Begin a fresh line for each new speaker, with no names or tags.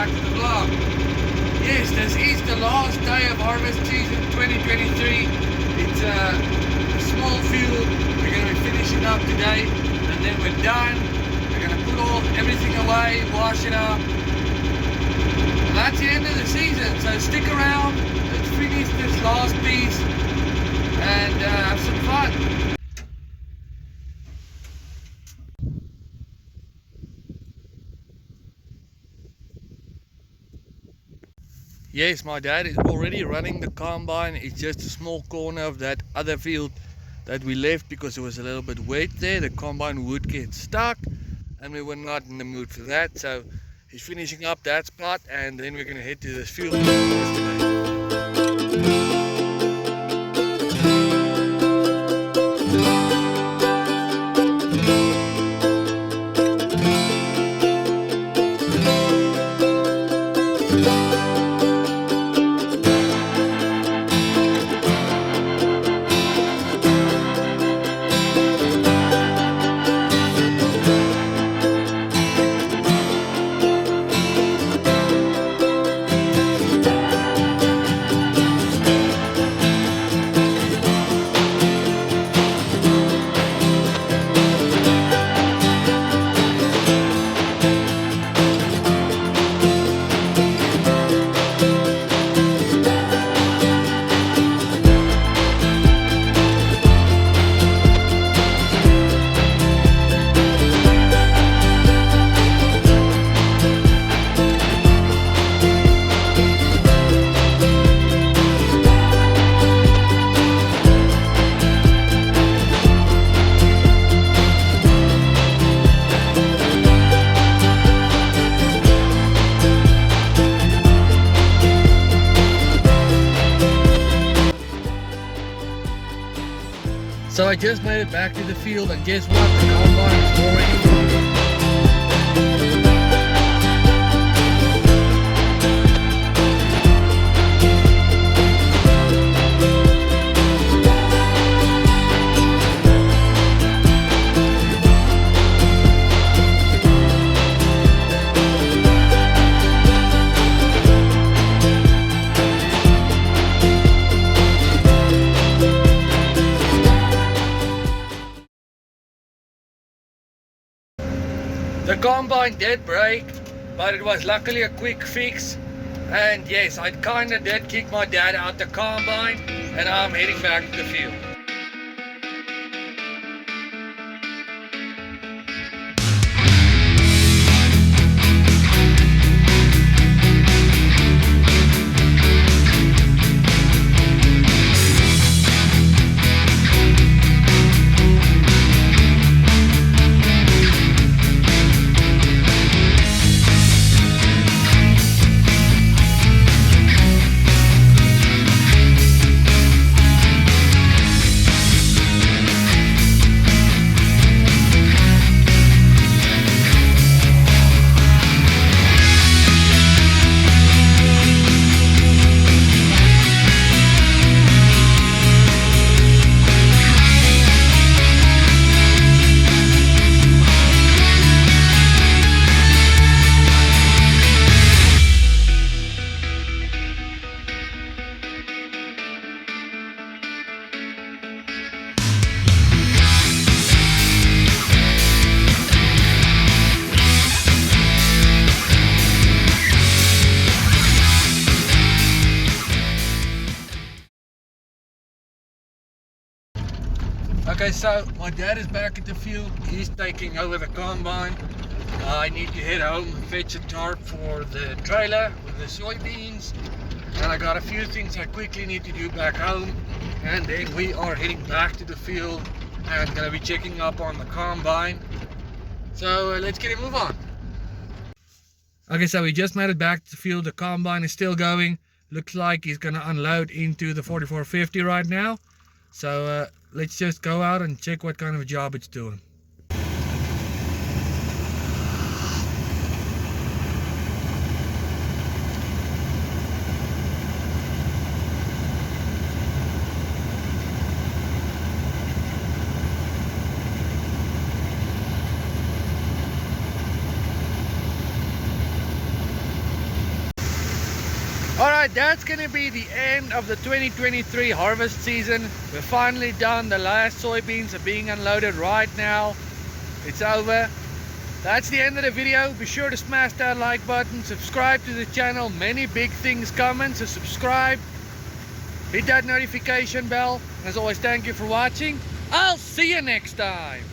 back to the vlog. Yes, this is the last day of harvest season 2023. It's a small field. We're going to be finishing up today and then we're done. We're going to put everything away, wash it up. And that's the end of the season, so stick around. Let's finish this last piece and have some fun. Yes, my dad is already running the combine. It's just a small corner of that other field that we left because it was a little bit wet there. The combine would get stuck and we were not in the mood for that. So he's finishing up that spot and then we're going to head to this field today. So I just made it back to the field and guess what? The combine is already running. The combine did break, but it was luckily a quick fix. And yes, I kinda did kick my dad out the combine and I'm heading back to the field. Okay, so my dad is back at the field. He's taking over the combine. I need to head home and fetch a tarp for the trailer with the soybeans. And I got a few things I quickly need to do back home. And then we are heading back to the field and gonna be checking up on the combine. So let's get a move on. Okay, so we just made it back to the field. The combine is still going. Looks like he's gonna unload into the 4450 right now. So let's just go out and check what kind of a job it's doing. Alright, that's gonna be the end of the 2023 harvest season. We're finally done. The last soybeans are being unloaded right now. It's over. That's the end of the video. Be sure to smash that like button, subscribe to the channel. Many big things coming, so subscribe, hit that notification bell. As always, thank you for watching. I'll see you next time.